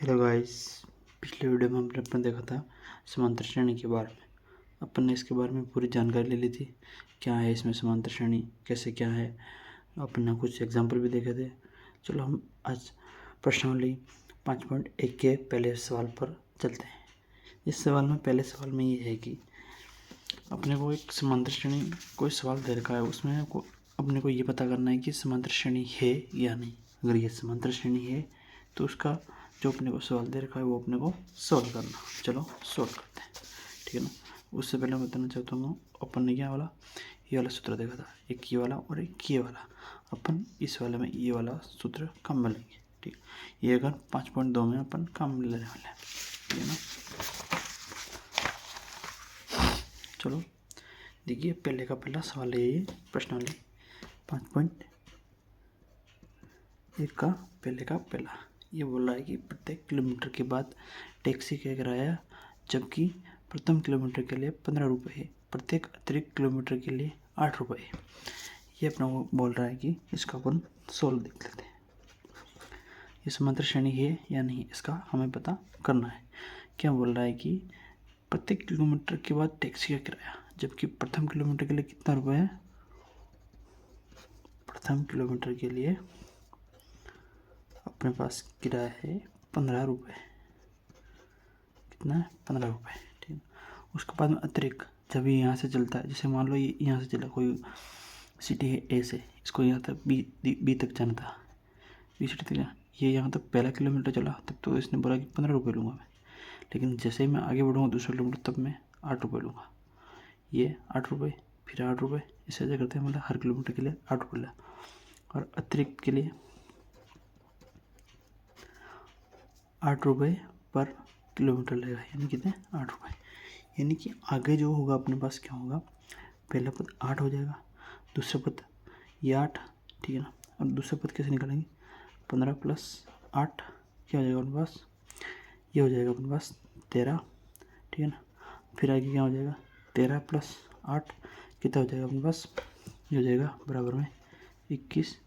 Hello guys. पिछले video में अपन देखा था समांतर श्रेणी के बारे में। अपन ने इसके बारे में पूरी जानकारी ले ली थी, क्या है इसमें समांतर श्रेणी, कैसे क्या है। अपन ने कुछ एग्जांपल भी देखे थे। चलो हम आज प्रश्नावली 5.1 के पहले सवाल पर चलते हैं। इस सवाल में पहले सवाल में ये है कि अपने को एक समांतर श्रेणी कोई सवाल दे रखा है, उसमें अपने को ये पता करना है कि समांतर श्रेणी है या नहीं। अगर ये समांतर श्रेणी है तो उसका जो अपने को सवाल दे रखा है वो अपने को सॉल्व करना। चलो सॉल्व करते हैं, ठीक है ना। उससे पहले मैं बताना चाहता हूँ, अपन ने क्या वाला ये वाला सूत्र देखा था, एक ये वाला और एक ये वाला। अपन इस वाले में ये वाला सूत्र काम में लेंगे, ठीक। ये अगर 5.2 में अपन काम में लेने वाले हैं, ठीक है ना। चलो देखिए, पहले का पहला सवाल है ये प्रश्नावली 5.1 का पहले का पहला। ये बोल रहा है कि प्रत्येक किलोमीटर के बाद टैक्सी का किराया जबकि प्रथम किलोमीटर के लिए 15 रुपये है, प्रत्येक अतिरिक्त किलोमीटर के लिए 8 रुपये है। ये अपना वो बोल रहा है कि इसका अपन सोल्व देख लेते हैं। ये समांतर श्रेणी है या नहीं, इसका हमें पता करना है। क्या बोल रहा है कि प्रत्येक किलोमीटर के बाद टैक्सी का किराया जबकि प्रथम किलोमीटर के लिए कितना रुपये है। प्रथम किलोमीटर के लिए अपने पास किराया है 15 रुपये। कितना है? 15 रुपये, ठीक। उसके बाद में अतिरिक्त जब ये यहाँ से चलता है, जैसे मान लो ये यहाँ से चला, कोई सिटी है ए से, इसको यहाँ तक बी तक जाना था, बी सिटी तक जाना। ये यहाँ तक पहला किलोमीटर चला तब तो इसने बोला कि 15 रुपये लूँगा मैं, लेकिन जैसे ही मैं आगे बढ़ूँगा दूसरा किलोमीटर तब मैं 8 रुपये लूँगा। ये 8 रुपये, फिर 8 रुपये, इसे ऐसे करते हैं, मतलब हर किलोमीटर के लिए 8 रुपये ला। और अतिरिक्त के लिए 8 रुपये पर किलोमीटर लगेगा, यानी कितने 8 रुपये। यानी कि आगे जो होगा अपने पास क्या होगा, पहला पद 8 हो जाएगा, दूसरा पद ये 8, ठीक है ना। और दूसरा पद कैसे निकालेंगे, 15 प्लस 8 क्या हो जाएगा अपने पास, ये हो जाएगा अपने पास 13, ठीक है ना। फिर आगे क्या हो जाएगा, 13 प्लस 8 कितना हो जाएगा अपने पास, ये हो जाएगा बराबर में 21,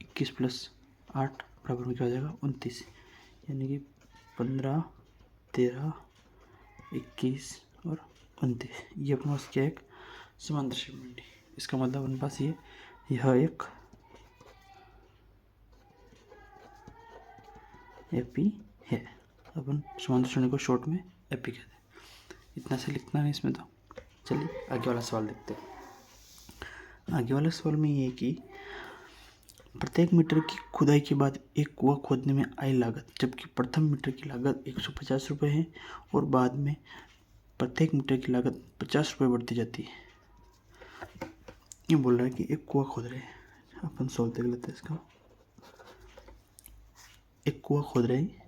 21 प्लस 8 बराबर में क्या हो जाएगा 29। यानी कि 15, 13, 21 और 29, ये अपने पास क्या है, एक समांतर श्रेणी। इसका मतलब अपने पास यह एक एपी है। अपन समांतर श्रेणी को शॉर्ट में एपी कहते हैं। इतना से लिखना है इसमें। तो चलिए आगे वाला सवाल देखते हैं। आगे वाले सवाल में ये है कि प्रत्येक मीटर की खुदाई के बाद एक कुआं खोदने में आई लागत जबकि प्रथम मीटर की लागत 150 रुपये है और बाद में प्रत्येक मीटर की लागत 50 रुपये बढ़ती जाती है। ये बोल रहा है कि एक कुआं खोद रहे हैं, अपन सॉल्व देख लेते हैं इसका। एक कुआं खोद रहे हैं,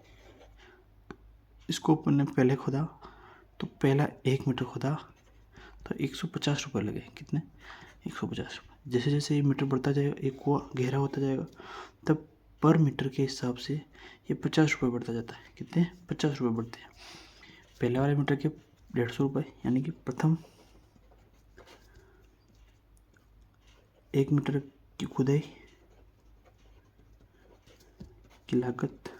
इसको अपन ने पहले खोदा तो पहला 1 मीटर खोदा तो 150 रुपये लगे। कितने, 150 रुपये। जैसे जैसे ये मीटर बढ़ता जाएगा, एक कुआं गहरा होता जाएगा, तब पर मीटर के हिसाब से ये 50 रुपये बढ़ता जाता है। कितने, 50 रुपये बढ़ते हैं। पहले वाले मीटर के 150 रुपये, यानी कि प्रथम 1 मीटर की खुदाई की लागत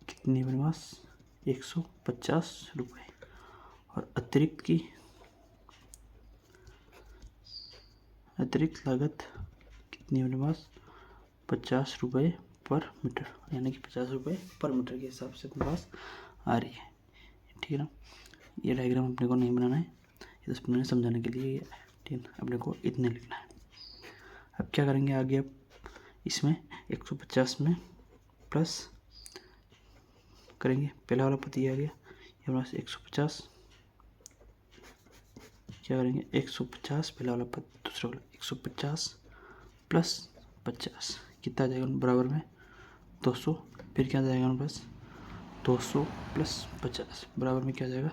कितनी मेरे पास, 150 रुपये। और अतिरिक्त लागत कितनी मेरे पास, 50 रुपये पर मीटर, यानी कि 50 रुपये पर मीटर के हिसाब से अपने पास आ रही है, ठीक है ना। ये डायग्राम अपने को नहीं बनाना है, ये 10 मिनट समझाने के लिए, ठीक है। अपने को इतने लिखना है। अब क्या करेंगे आगे, अब इसमें 150 में प्लस करेंगे, पहला वाला पद ये आ गया, ये हमारे पास 150, क्या करेंगे 150 पहला वाला पद, दूसरा वाला 150 प्लस 50 कितना आ जाएगा बराबर में 200। फिर क्या आ जाएगा हमारे पास 200 प्लस 50 बराबर में क्या आ जाएगा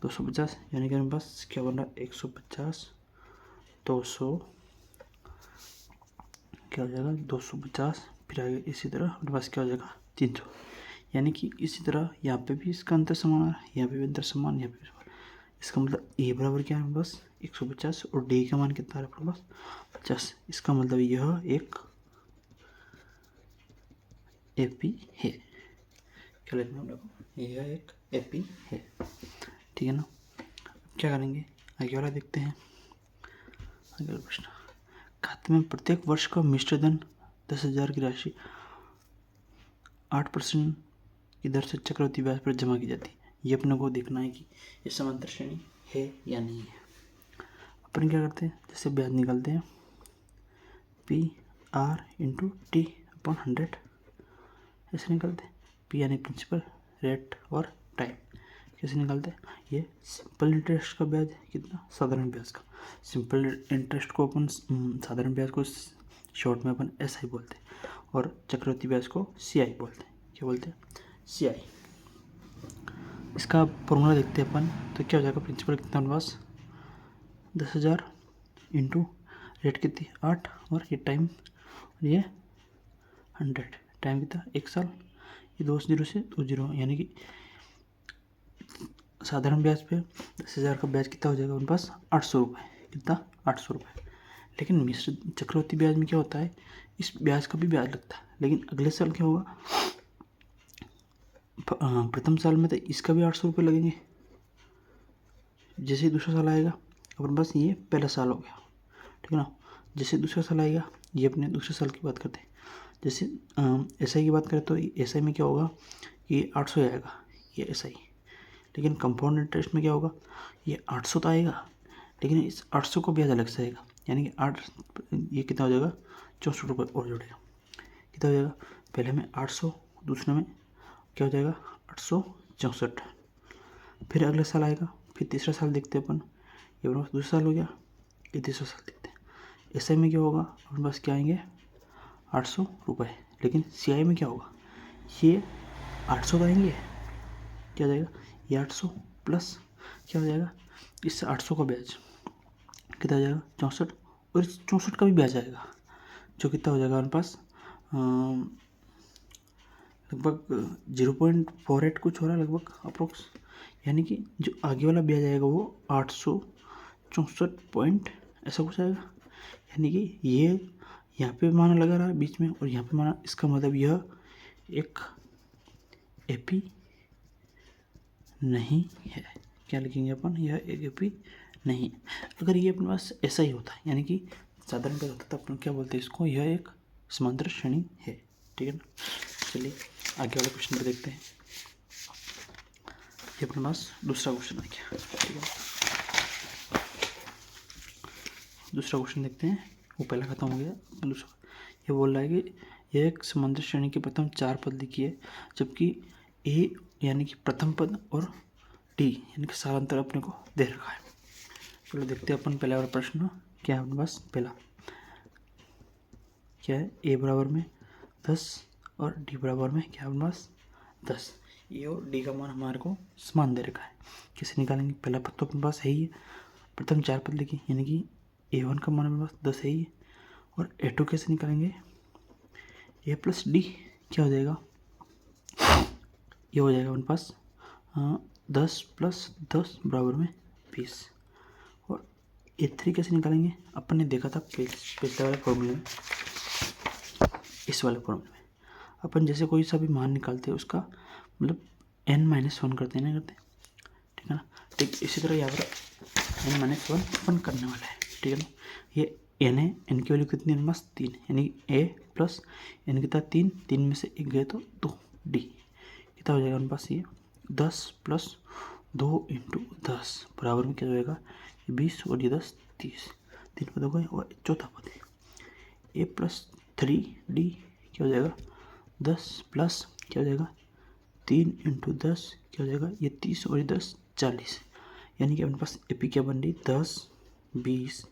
250। यानी कि हमारे पास क्या बन रहा है 150, 200 क्या हो जाएगा 250। फिर आगे इसी तरह हमारे पास क्या हो जाएगा 300। यानी कि इसी तरह यहाँ पे भी इसका अंतर समान है, यहाँ पे भी अंतर समान, यहाँ पे भी समान। इसका मतलब ए बराबर क्या है हमारे पास 150 और डी का मान कितना है अपने पास 50। इसका मतलब यह एक ए पी है। क्या लिखना है देखो, यह एक ए पी है, ठीक है ना। अब क्या करेंगे, आगे वाला देखते हैं। आगे वाला प्रश्न, खाते में प्रत्येक वर्ष का मिश्र धन 10,000 की राशि 8% की दर से चक्रवृद्धि ब्याज पर जमा की जाती है। ये अपने को देखना है कि ये समांतर श्रेणी है या नहीं है। अपन क्या करते हैं, जैसे ब्याज निकालते हैं, P R into T upon 100 ऐसे निकालते हैं। पी यानी प्रिंसिपल, रेट और टाइम। कैसे निकालते हैं, ये सिंपल इंटरेस्ट का ब्याज है कितना, साधारण ब्याज का। सिंपल इंटरेस्ट को अपन साधारण ब्याज को शॉर्ट में अपन एस आई बोलते हैं, और चक्रवृद्धि ब्याज को सी आई बोलते हैं। क्या बोलते हैं, सी आई। इसका फॉर्मूला देखते हैं अपन, तो क्या हो जाएगा, प्रिंसिपल कितना हमारे पास 10,000 इंटू रेट कितनी 8, और ये टाइम, और ये 100। टाइम कितना 1 साल, ये 2 जीरो से 2 जीरो, यानी कि साधारण ब्याज पे 10,000 का ब्याज कितना हो जाएगा उनके पास 800 रुपये। कितना 800 रुपये। लेकिन मिश्र चक्रवृद्धि ब्याज में क्या होता है, इस ब्याज का भी ब्याज लगता है, लेकिन अगले साल क्या होगा, प्रथम साल में तो इसका भी 800 रुपये लगेंगे। जैसे दूसरा साल आएगा अपने पास, ये पहला साल हो गया, ठीक है ना। जैसे दूसरा साल आएगा, ये अपने दूसरे साल की बात करते हैं। जैसे एस आई की बात करें तो एस आई में क्या होगा, ये 800 आएगा, ये एस आई। लेकिन कंपाउंड इंटरेस्ट में क्या होगा, ये 800 तो आएगा, लेकिन इस 800 को ब्याज अलग से आएगा, यानी कि 8, ये कितना हो जाएगा 64 रुपये और जुड़ेगा। कितना हो जाएगा, पहले में 800, दूसरे में क्या हो जाएगा 864। फिर अगले साल आएगा, फिर तीसरा साल देखते हैं अपन, ये अपने पास दूसरा साल हो गया, ये तीसरा साल देखते हैं। एस आई में क्या होगा, अपने पास क्या आएंगे 800 रुपये। लेकिन सी आई में क्या होगा, ये 800 का आएंगे, क्या हो जाएगा, ये 800 प्लस क्या हो जाएगा, इस 800 का ब्याज कितना हो जाएगा 64, और इस 64 का भी ब्याज आएगा, जो कितना हो जाएगा हमारे पास लगभग 0.48 कुछ हो रहा है लगभग अप्रोक्स। यानी कि जो आगे वाला ब्याज आएगा वो 864 पॉइंट ऐसा कुछ आएगा। यानी कि ये यहाँ पे माना लगा रहा है बीच में, और यहाँ पे माना, इसका मतलब यह एक एपी नहीं है। क्या लिखेंगे अपन, यह एक एपी नहीं। अगर ये अपने पास ऐसा ही होता है, यानी कि साधारण ब्याज होता, तो अपन क्या बोलते हैं इसको, यह एक समांतर श्रेणी है, ठीक है ना। चलिए आगे वाले क्वेश्चन पर देखते हैं। ये अपने पास दूसरा क्वेश्चन आ गया, ठीक है। दूसरा क्वेश्चन देखते हैं, वो पहला खत्म हो गया, दूसरा ये बोल रहा है कि यह एक समांतर श्रेणी के प्रथम 4 पद लिखिए, जबकि ए यानी कि प्रथम पद और डी यानी कि सारांतर अपने को दे रखा है। चलो देखते हैं अपन पहला वाला प्रश्न क्या है अपने पास। पहला क्या है, ए बराबर में 10 और डी बराबर में क्या है अपने पास 10। ए और डी का मान हमारे को समान दे रखा है। कैसे निकालेंगे, पहला पद तो अपने पास है ही है, प्रथम 4 पद लिखिए, यानी कि A1 का मान अपने पास 10 है ही, और A2 कैसे निकालेंगे, A प्लस डी क्या हो जाएगा, ये हो जाएगा अपने पास 10 प्लस 10 बराबर में 20। और A3 कैसे निकालेंगे, अपन ने देखा था पिछले वाले फॉर्मूले में, इस वाले फॉर्मूले में अपन जैसे कोई सा भी मान निकालते हैं उसका मतलब n-1 करते हैं, ना करते, ठीक है ना। ठीक इसी तरह यहाँ पर n-1 अपन करने वाला है, ठीक है ना। ये n है, n की वैल्यू कितनी है, बस 3, यानी a प्लस n कितना 3, 3 में से 1 गए तो 2, d कितना हो जाएगा हमारे पास, ये 10 प्लस 2 इंटू 10 बराबर में क्या हो जाएगा 20, और ये 10 30, 3 पद हो गए, और चौथा पद है a प्लस 3d क्या हो जाएगा 10 प्लस क्या हो जाएगा 3 इंटू 10 क्या हो जाएगा, ये 30 और ये 10 40, यानी कि अपने पास एपी क्या बन रही 10 20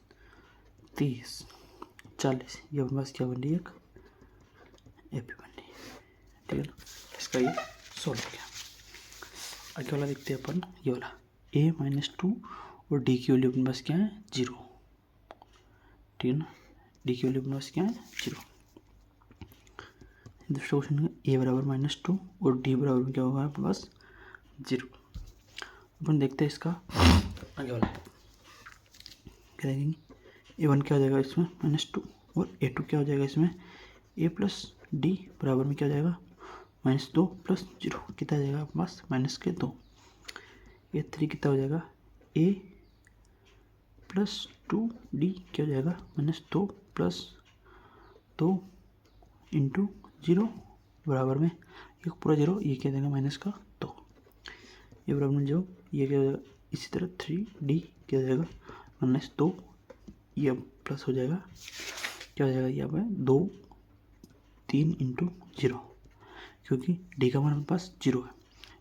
30 40, ये अपने पास क्या बन रही है, एक एपी बन रही है, ठीक है ना। इसका ये सॉल्व हो गया। आगे वाला देखते हैं अपन, ये वाला a-2 और डी की वैल्यू अपने पास क्या है 0, ठीक है ना। डी की वैल्यू अपने पास क्या है 0। दूसरा क्वेश्चन है a बराबर -2 और डी बराबर में क्या होगा अपने पास 0। अपन देखते हैं इसका आगे वाला क्या देखेंगे, a1 क्या हो जाएगा इसमें -2, और a2 क्या हो जाएगा इसमें a प्लस डी बराबर में क्या हो जाएगा -2 प्लस 0 कितना आ जाएगा आपके पास -2। ये 3 कितना हो जाएगा a प्लस 2d क्या हो जाएगा -2 प्लस 2 इंटू 0 बराबर में एक पूरा 0, ये क्या देगा -2, ये बराबर में जो ये क्या हो जाएगा। इसी तरह 3d क्या हो जाएगा -2, ये प्लस हो जाएगा क्या हो जाएगा यहाँ पे 2 3 इंटू 0, क्योंकि d का मान हमारे पास 0 है,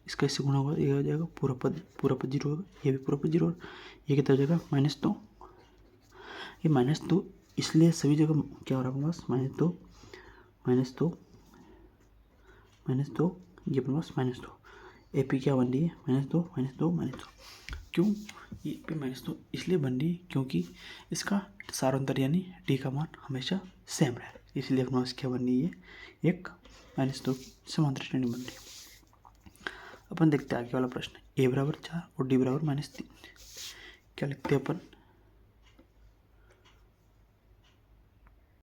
इसका इससे गुणा होगा, ये हो जाएगा पूरा पद 0 होगा, ये भी पूरा पद 0 होगा, ये कितना हो जाएगा -2। ये -2 इसलिए सभी जगह क्या हो रहा है हमारे पास -2 ये अपने पास -2, ए पी क्या बन रही है -2 क्यों ये पे -2 इसलिए बन रही है क्योंकि इसका सारांतर यानी डी का मान हमेशा सेम रहे, इसलिए अपने पास क्या बन रही है एक -2 समांतर श्रेणी बन रही है। अपन देखते हैं आगे वाला प्रश्न, a बराबर 4 और d बराबर -3, क्या लिखते हैं अपन